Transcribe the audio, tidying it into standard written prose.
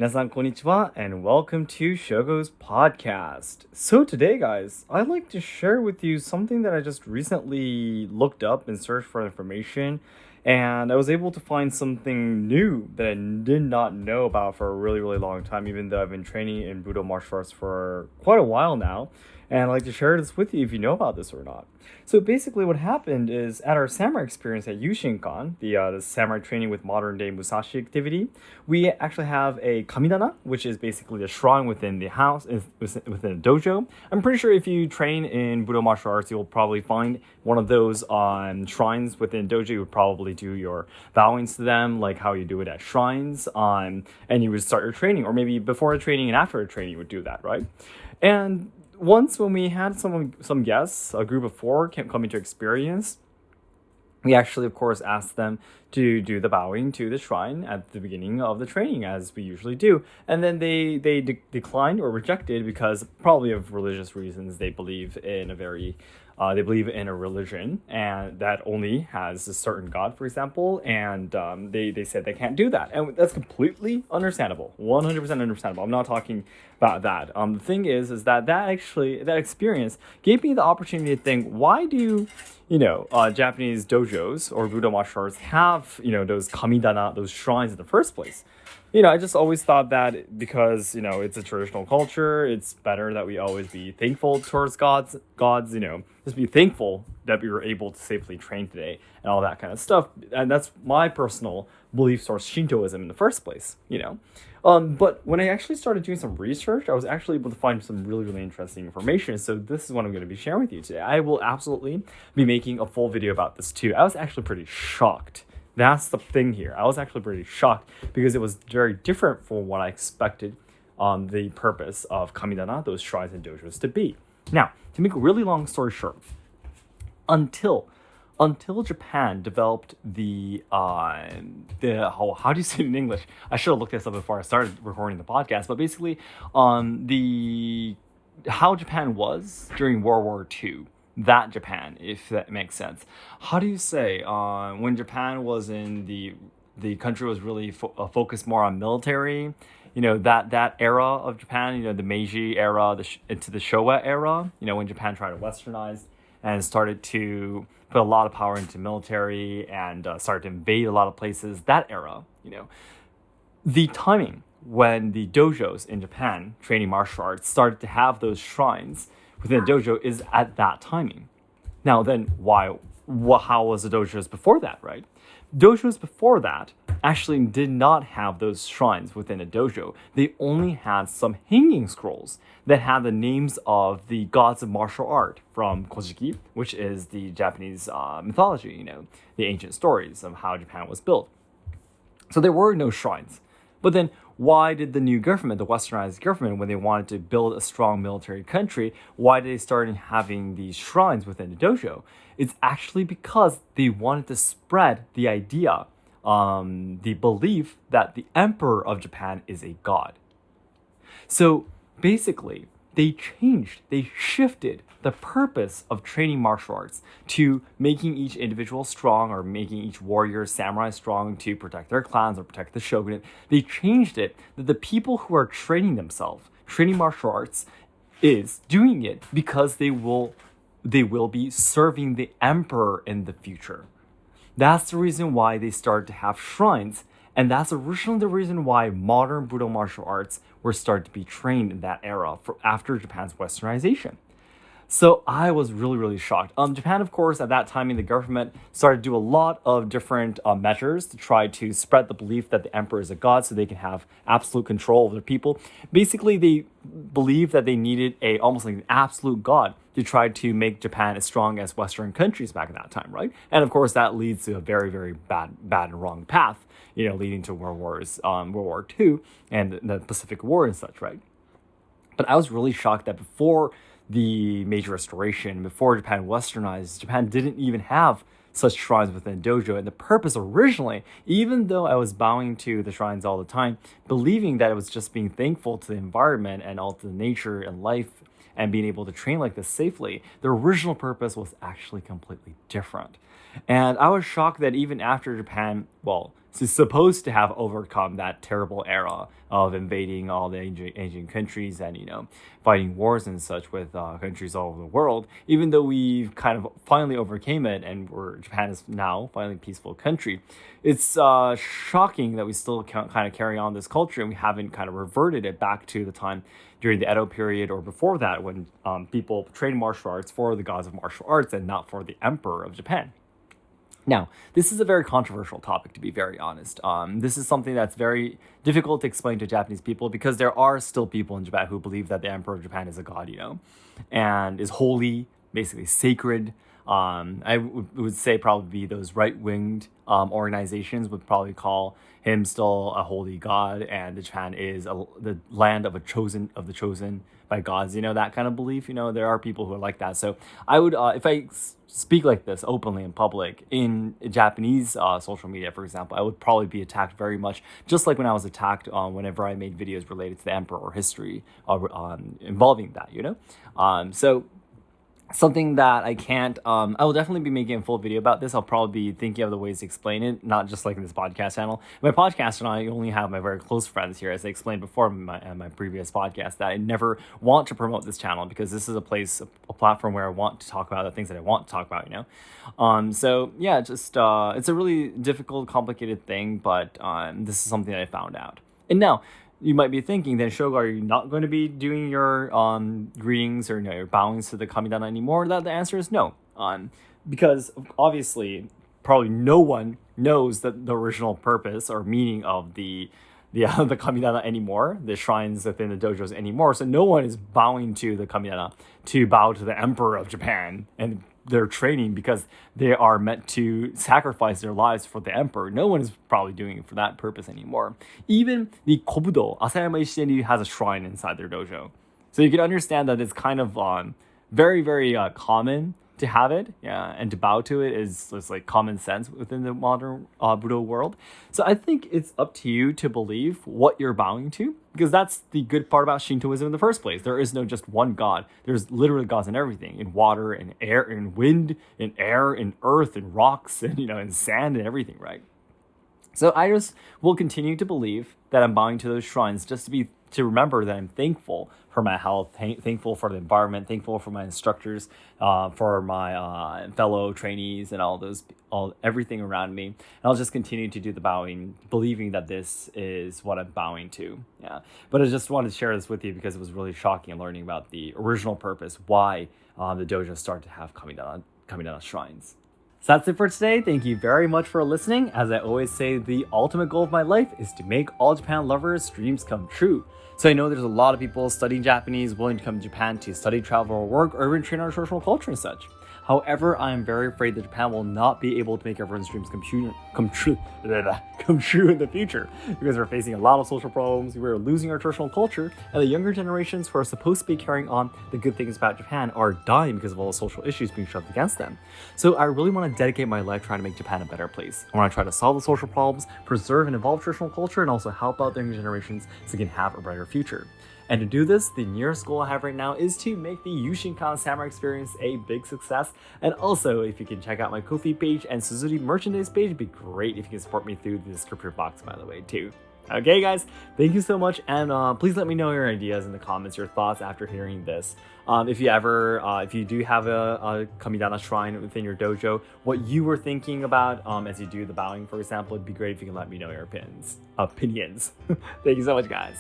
Minasan konnichiwa and welcome to Shogo's podcast. So today guys, I'd like to share with you something that I just recently looked up and searched for information, and I was able to find something new that I did not know about for a really long time, even though I've been training in Budo martial arts for quite a while now. And I'd like to share this with you if you know about this or not. So basically what happened is at our samurai experience at Yushinkan, the samurai training with modern day Musashi activity, we actually have a kamidana, which is basically a shrine within the house, within a dojo. I'm pretty sure if you train in Budo martial arts, you'll probably find one of those shrines within dojo. You would probably do your bowings to them, like how you do it at shrines, and you would start your training, or maybe before a training and after a training you would do that, right? And once when we had some guests, a group of 4 coming to experience, we actually, of course, asked them to do the bowing to the shrine at the beginning of the training, as we usually do. And then they declined or rejected because probably of religious reasons. They believe in a religion and that only has a certain god, for example, and they said they can't do that, and that's completely understandable, 100% understandable. I'm not talking about that. The thing is that experience gave me the opportunity to think, why do Japanese dojos or Budo martial arts have those kamidana, those shrines in the first place? I just always thought that because, it's a traditional culture, it's better that we always be thankful towards gods, just be thankful that we were able to safely train today and all that kind of stuff. And that's my personal belief source, Shintoism, in the first place, But when I actually started doing some research, I was actually able to find some really interesting information. So this is what I'm going to be sharing with you today. I will absolutely be making a full video about this too. I was actually pretty shocked. That's the thing here. I was actually pretty shocked because it was very different from what I expected the purpose of kamidana, those shrines and dojos, to be. Now, to make a really long story short, until Japan developed how do you say it in English? I should have looked this up before I started recording the podcast, but basically how Japan was during World War II. That Japan, if that makes sense. How do you say when Japan was in the country was really focused more on military, that era of Japan, the Meiji era, into the Showa era, when Japan tried to westernize and started to put a lot of power into military and started to invade a lot of places, that era, the timing when the dojos in Japan training martial arts started to have those shrines within a dojo is at that timing. Now then, how was the dojos before that, right? Dojos before that actually did not have those shrines within a dojo. They only had some hanging scrolls that had the names of the gods of martial art from Kojiki, which is the Japanese mythology, the ancient stories of how Japan was built. So there were no shrines. But then why did the new government, the westernized government, when they wanted to build a strong military country, why did they start having these shrines within the dojo? It's actually because they wanted to spread the idea, the belief that the emperor of Japan is a god. So basically, they shifted the purpose of training martial arts to making each individual strong, or making each warrior, samurai strong to protect their clans or protect the shogunate. They changed it that the people who are training martial arts, is doing it because they will be serving the emperor in the future. That's the reason why they started to have shrines. And that's originally the reason why modern Budo martial arts were started to be trained in that era after Japan's westernization. So I was really shocked. Japan, of course, at that time, the government started to do a lot of different measures to try to spread the belief that the emperor is a god so they can have absolute control over their people. Basically, they believed that they needed almost like an absolute god to try to make Japan as strong as Western countries back at that time, right? And of course, that leads to a very bad and wrong path, leading to World War II and the Pacific War and such, right? But I was really shocked that before the Meiji Restoration, before Japan westernized, Japan didn't even have such shrines within dojo. And the purpose originally, even though I was bowing to the shrines all the time, believing that it was just being thankful to the environment and all to the nature and life and being able to train like this safely, the original purpose was actually completely different. And I was shocked that even after Japan, is supposed to have overcome that terrible era of invading all the ancient countries and, fighting wars and such with countries all over the world. Even though we've kind of finally overcame it and Japan is now finally a peaceful country, it's shocking that we still kind of carry on this culture and we haven't kind of reverted it back to the time during the Edo period or before that when people trained martial arts for the gods of martial arts and not for the emperor of Japan. Now, this is a very controversial topic, to be very honest. This is something that's very difficult to explain to Japanese people because there are still people in Japan who believe that the emperor of Japan is a god, and is holy, basically sacred. I would say probably those right-winged organizations would probably call him still a holy god, and Japan is the land of the chosen by gods. That kind of belief. There are people who are like that. So I would, if I speak like this openly in public in Japanese social media, for example, I would probably be attacked very much, just like when I was attacked whenever I made videos related to the emperor or history involving that. So something that I can't, I will definitely be making a full video about this. I'll probably be thinking of the ways to explain it, not just like in this podcast channel. My podcast channel, I only have my very close friends here, as I explained before in my previous podcast, that I never want to promote this channel because this is a platform where I want to talk about the things that I want to talk about, So yeah, just, it's a really difficult, complicated thing, but this is something that I found out. And now, you might be thinking, then Shogo, are you not going to be doing your greetings or your bowings to the kamidana anymore? The answer is no. Because obviously, probably no one knows the original purpose or meaning of the kamidana anymore, the shrines within the dojos anymore. So no one is bowing to the kamidana to bow to the emperor of Japan and their training because they are meant to sacrifice their lives for the emperor. No one is probably doing it for that purpose anymore. Even the Kobudo, Asayama Ishizenryu, has a shrine inside their dojo. So you can understand that it's kind of very, very common to have it, and to bow to it is like common sense within the modern Budo world. So I think it's up to you to believe what you're bowing to, because that's the good part about Shintoism in the first place. There is no just one god. There's literally gods in everything, in water, in air, in wind, in air, in earth, in rocks, and in sand and everything, right? So I just will continue to believe that I'm bowing to those shrines just to remember that I'm thankful for my health, thankful for the environment, thankful for my instructors, for my fellow trainees and everything around me. And I'll just continue to do the bowing, believing that this is what I'm bowing to. Yeah. But I just wanted to share this with you because it was really shocking learning about the original purpose, why the dojo started to have kamidana shrines. So that's it for today. Thank you very much for listening. As I always say, the ultimate goal of my life is to make all Japan lovers' dreams come true. So I know there's a lot of people studying Japanese, willing to come to Japan to study, travel, or work, or even train our traditional culture and such. However, I am very afraid that Japan will not be able to make everyone's dreams come true in the future, because we're facing a lot of social problems, we're losing our traditional culture, and the younger generations who are supposed to be carrying on the good things about Japan are dying because of all the social issues being shoved against them. So I really want to dedicate my life trying to make Japan a better place. I want to try to solve the social problems, preserve and evolve traditional culture, and also help out the younger generations so they can have a brighter future. And to do this, the nearest goal I have right now is to make the Yushinkan Samurai experience a big success. And also, if you can check out my Ko-fi page and Suzuki merchandise page, it'd be great if you can support me through the description box, by the way, too. Okay, guys, thank you so much. And please let me know your ideas in the comments, your thoughts after hearing this. If you do have a kamidana shrine within your dojo, what you were thinking about as you do the bowing, for example, it'd be great if you can let me know your opinions. Thank you so much, guys.